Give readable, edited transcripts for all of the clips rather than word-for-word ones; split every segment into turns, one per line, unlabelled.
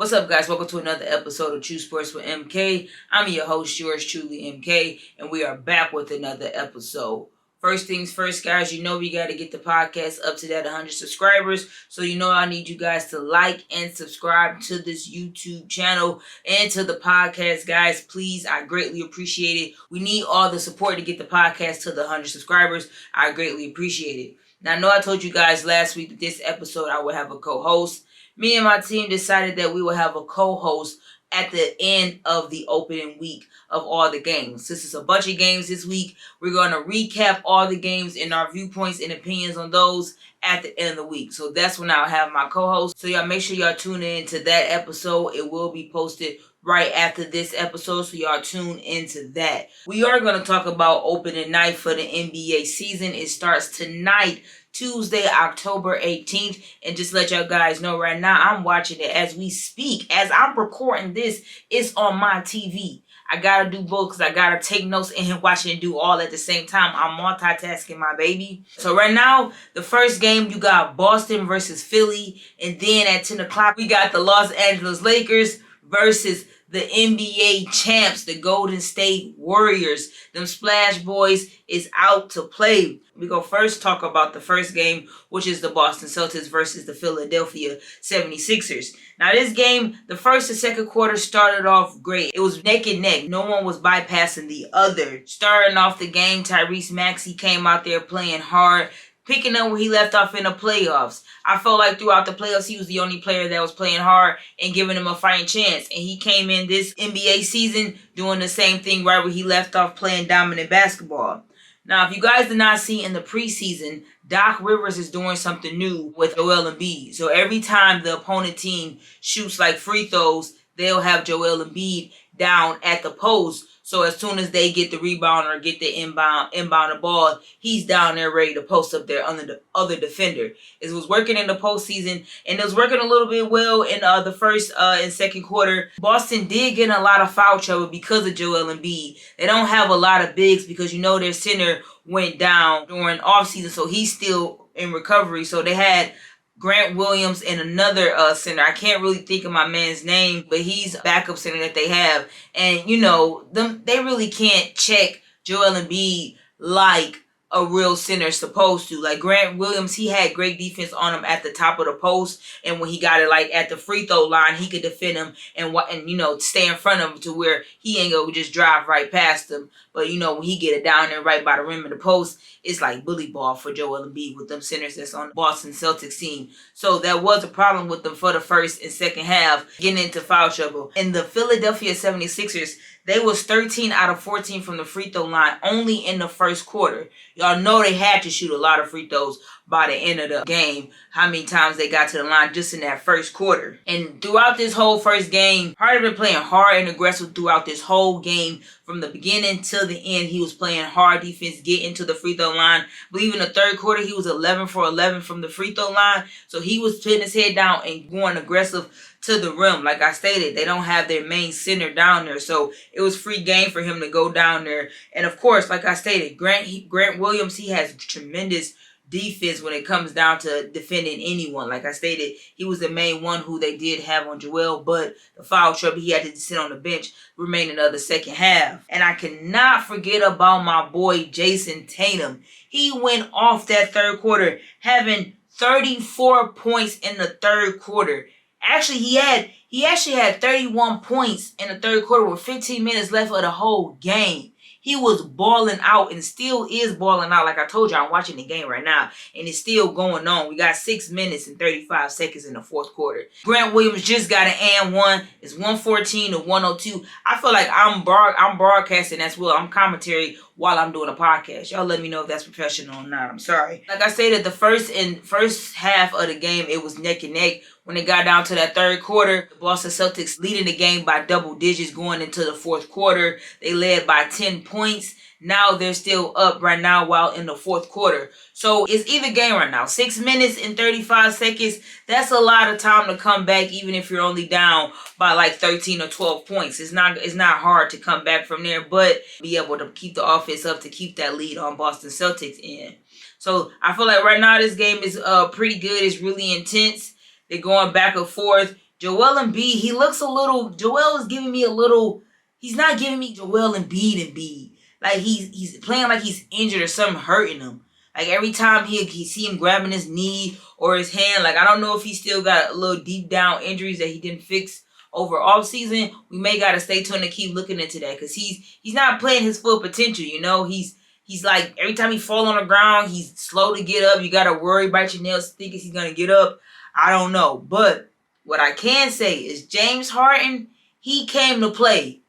What's up, guys? Welcome to another episode of True Sports with MK. I'm your host, yours truly, MK, and we are back with another episode. First things first, guys, you know we got to get the podcast up to that 100 subscribers. So you know I need you guys to like and subscribe to this YouTube channel and to the podcast, guys. Please, I greatly appreciate it. We need all the support to get the podcast to the 100 subscribers. I greatly appreciate it. Now, I know I told you guys last week that this episode I would have a co-host. Me and my team decided that we would have a co-host at the end of the opening week of all the games. Since it's a bunch of games this week, we're going to recap all the games and our viewpoints and opinions on those at the end of the week. So that's when I'll have my co-host. So y'all make sure y'all tune in to that episode. It will be posted right after this episode, so y'all tune into that. We are going to talk about opening night for the NBA season. It starts tonight, Tuesday, October 18th. And just let y'all guys know right now, I'm watching it as we speak. As I'm recording this, it's on my TV. I gotta do both because I gotta take notes and watch it and do all at the same time. I'm multitasking, my baby. So right now, the first game, you got Boston versus Philly. And then at 10 o'clock, we got the Los Angeles Lakers versus the NBA champs, the Golden State Warriors. Them Splash Boys is out to play. We go first talk about the first game, which is the Boston Celtics versus the Philadelphia 76ers. Now this game, the first and second quarter started off great. It was neck and neck. No one was bypassing the other. Starting off the game, Tyrese Maxey came out there playing hard, picking up where he left off in the playoffs. I felt like throughout the playoffs, he was the only player that was playing hard and giving him a fighting chance. And he came in this NBA season doing the same thing right where he left off, playing dominant basketball. Now, if you guys did not see in the preseason, Doc Rivers is doing something new with Joel Embiid. So every time the opponent team shoots like free throws, they'll have Joel Embiid down at the post. So as soon as they get the rebound or get the inbound the ball, he's down there ready to post up there under the other defender. It was working in the postseason, and it was working a little bit well in the first and second quarter. Boston did get in a lot of foul trouble because of Joel Embiid. They don't have a lot of bigs because you know their center went down during offseason, so he's still in recovery. So they had Grant Williams and another center. I can't really think of my man's name, but he's a backup center that they have. And, you know, they really can't check Joel Embiid like a real center is supposed to. Like Grant Williams, he had great defense on him at the top of the post, and when he got it like at the free throw line, he could defend him and you know, stay in front of him to where he ain't gonna just drive right past him. But you know, when he get it down there right by the rim of the post, it's like bully ball for Joel Embiid with them centers that's on the Boston Celtics team. So that was a problem with them for the first and second half, getting into foul trouble. And the Philadelphia 76ers, they was 13 out of 14 from the free throw line only in the first quarter. Y'all know they had to shoot a lot of free throws by the end of the game. How many times they got to the line just in that first quarter. And throughout this whole first game, Harden been playing hard and aggressive throughout this whole game. From the beginning till the end, he was playing hard defense, getting to the free throw line. I believe in the third quarter, he was 11 for 11 from the free throw line. So he was putting his head down and going aggressive to the rim. Like I stated, they don't have their main center down there, so it was free game for him to go down there. And of course, like I stated, Grant Williams, he has tremendous defense when it comes down to defending anyone. Like I stated, he was the main one who they did have on Joel, but the foul trouble, he had to sit on the bench remaining of the second half. And I cannot forget about my boy Jason Tatum. He went off that third quarter, having 34 points in the third quarter. Actually, he actually had 31 points in the third quarter with 15 minutes left of the whole game. He was balling out and still is balling out. Like I told you, I'm watching the game right now, and it's still going on. We got 6 minutes and 35 seconds in the fourth quarter. Grant Williams just got an and one. It's 114 to 102. I feel like I'm broadcasting as well. I'm commentary while I'm doing a podcast. Y'all let me know if that's professional or not. I'm sorry. Like I said, the first half of the game, it was neck and neck. When it got down to that third quarter, the Boston Celtics leading the game by double digits going into the fourth quarter. They led by 10 points. Now they're still up right now while in the fourth quarter. So it's even game right now. 6 minutes and 35 seconds. That's a lot of time to come back, even if you're only down by like 13 or 12 points. It's not hard to come back from there, but be able to keep the offense up to keep that lead on Boston Celtics in. So I feel like right now this game is pretty good. It's really intense. They're going back and forth. Joel Embiid, he looks a little. Joel is giving me a little. He's not giving me Joel Embiid. Like he's playing like he's injured or something hurting him. Like every time he see him grabbing his knee or his hand, like I don't know if he still got a little deep down injuries that he didn't fix over off season. We may gotta stay tuned and keep looking into that because he's not playing his full potential. You know, he's like every time he fall on the ground, he's slow to get up. You gotta worry about your nails thinking he's gonna get up. I don't know, but what I can say is James Harden, he came to play.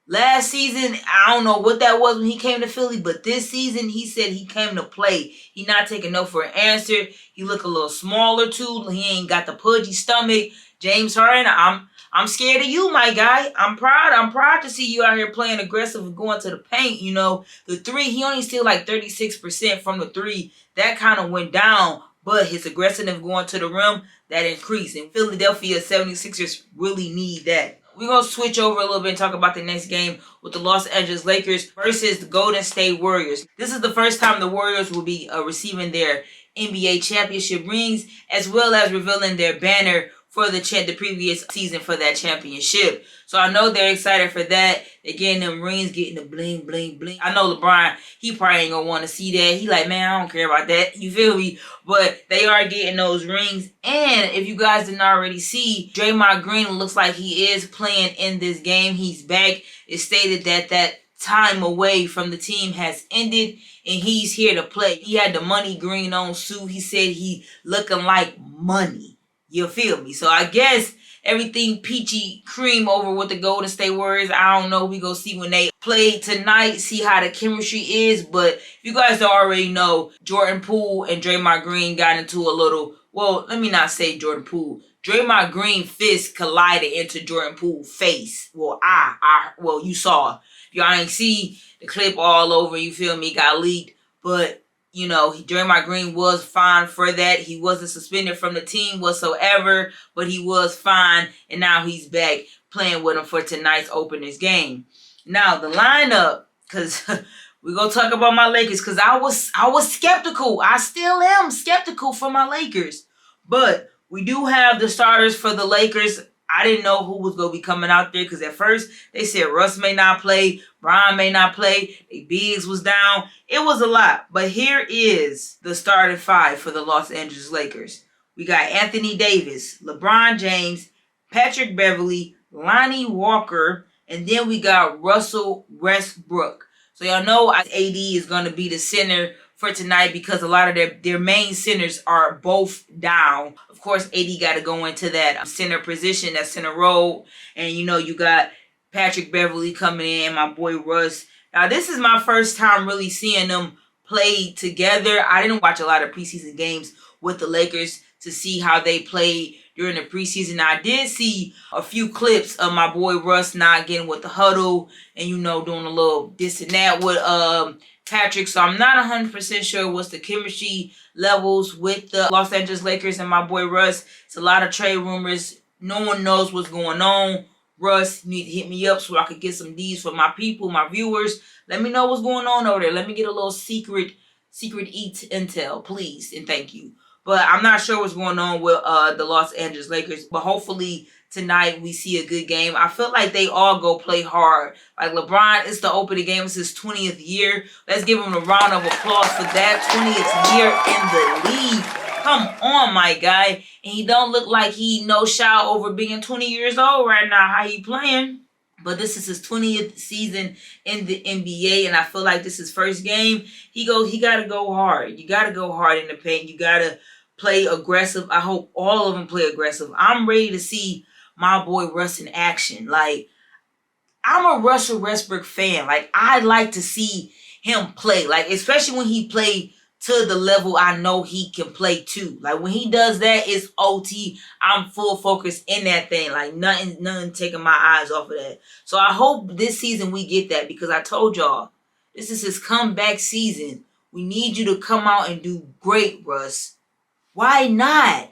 Last season, I don't know what that was when he came to Philly, but this season, he said he came to play. He not taking no for an answer. He look a little smaller, too. He ain't got the pudgy stomach. James Harden, I'm scared of you, my guy. I'm proud to see you out here playing aggressive and going to the paint. You know, the three, he only still like 36% from the three. That kind of went down, but his aggressiveness going to the rim, that increased. And Philadelphia 76ers really need that. We're going to switch over a little bit and talk about the next game with the Los Angeles Lakers versus the Golden State Warriors. This is the first time the Warriors will be receiving their NBA championship rings, as well as revealing their banner for the previous season for that championship. So I know they're excited for that. They're getting them rings, getting the bling, bling, bling. I know LeBron, he probably ain't going to want to see that. He like, man, I don't care about that. You feel me? But they are getting those rings. And if you guys didn't already see, Draymond Green looks like he is playing in this game. He's back. It's stated that time away from the team has ended and he's here to play. He had the money green on suit. He said he looking like money. You feel me? So I guess everything peachy cream over with the Golden State Warriors. I don't know. We go see when they play tonight, see how the chemistry is. But if you guys don't already know, Jordan Poole and Draymond Green got into a little, well, let me not say Jordan Poole. Draymond Green fist collided into Jordan Poole's face. Well, you saw. Y'all ain't see the clip all over, you feel me? Got leaked. But you know, Draymond Green was fined for that. He wasn't suspended from the team whatsoever, but he was fined, and now he's back playing with him for tonight's openers game. Now, the lineup, because we're going to talk about my Lakers, because I was skeptical. I still am skeptical for my Lakers. But we do have the starters for the Lakers. I didn't know who was going to be coming out there because at first they said Russ may not play, Brian may not play, Biggs was down. It was a lot. But here is the starting five for the Los Angeles Lakers. We got Anthony Davis, LeBron James, Patrick Beverley, Lonnie Walker, and then we got Russell Westbrook. So y'all know AD is going to be the center for tonight because a lot of their main centers are both down. Of course, AD got to go into that center position, that center role. And, you know, you got Patrick Beverley coming in, my boy Russ. Now, this is my first time really seeing them play together. I didn't watch a lot of preseason games with the Lakers to see how they played during the preseason. I did see a few clips of my boy Russ not getting with the huddle and, you know, doing a little this and that with Patrick. So I'm not 100% sure what's the chemistry levels with the Los Angeles Lakers and my boy Russ. It's a lot of trade rumors. No one knows what's going on. Russ, you need to hit me up so I could get some D's for my people, my viewers. Let me know what's going on over there. Let me get a little secret intel, please, and thank you. But I'm not sure what's going on with the Los Angeles Lakers. But hopefully tonight we see a good game. I feel like they all go play hard. Like LeBron, it's the opening game. It's his 20th year. Let's give him a round of applause for that 20th year in the league. Come on, my guy. And he don't look like he no shy over being 20 years old right now. How he playing? But this is his 20th season in the NBA, and I feel like this is his first game. He got to go hard. You got to go hard in the paint. You got to play aggressive. I hope all of them play aggressive. I'm ready to see my boy Russ in action. Like, I'm a Russell Westbrook fan. Like, I like to see him play. Like, especially when he play to the level I know he can play to. Like, when he does that, it's OT. I'm full focus in that thing. Like, nothing taking my eyes off of that. So I hope this season we get that because I told y'all, this is his comeback season. We need you to come out and do great, Russ. Why not?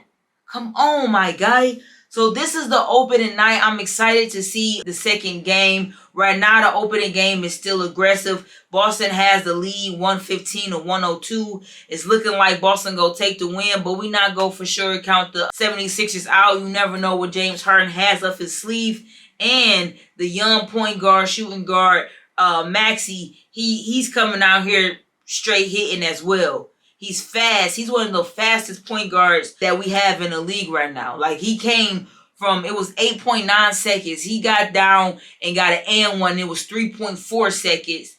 Come on, my guy. So this is the opening night. I'm excited to see the second game. Right now, the opening game is still aggressive. Boston has the lead 115 to 102. It's looking like Boston go take the win, but we not go for sure count the 76ers out. You never know what James Harden has up his sleeve. And the young point guard, shooting guard, Maxey, he's coming out here straight hitting as well. He's fast. He's one of the fastest point guards that we have in the league right now. Like, he came from, it was 8.9 seconds. He got down and got an and one. It was 3.4 seconds.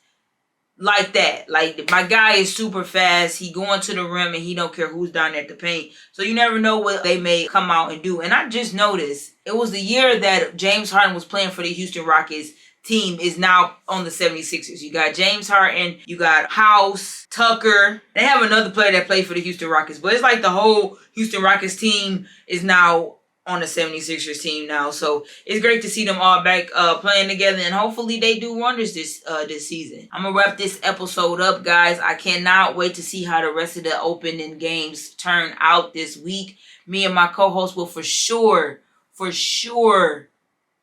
Like that. Like, my guy is super fast. He going to the rim and he don't care who's down at the paint. So you never know what they may come out and do. And I just noticed, it was the year that James Harden was playing for the Houston Rockets. Team is now on the 76ers. You got James Harden, you got House, Tucker. They have another player that played for the Houston Rockets, but it's like the whole Houston Rockets team is now on the 76ers team now. So it's great to see them all back playing together, and hopefully they do wonders this season. I'm gonna wrap this episode up, guys. I cannot wait to see how the rest of the opening games turn out this week. Me and my co-host will for sure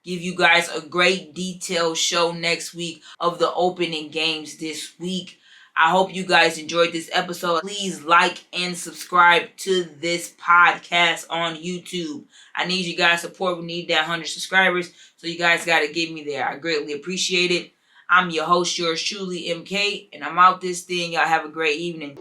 give you guys a great detailed show next week of the opening games this week. I hope you guys enjoyed this episode. Please like and subscribe to this podcast on YouTube. I need you guys' support. We need that 100 subscribers. So you guys got to get me there. I greatly appreciate it. I'm your host, yours truly, MK. And I'm out this thing. Y'all have a great evening.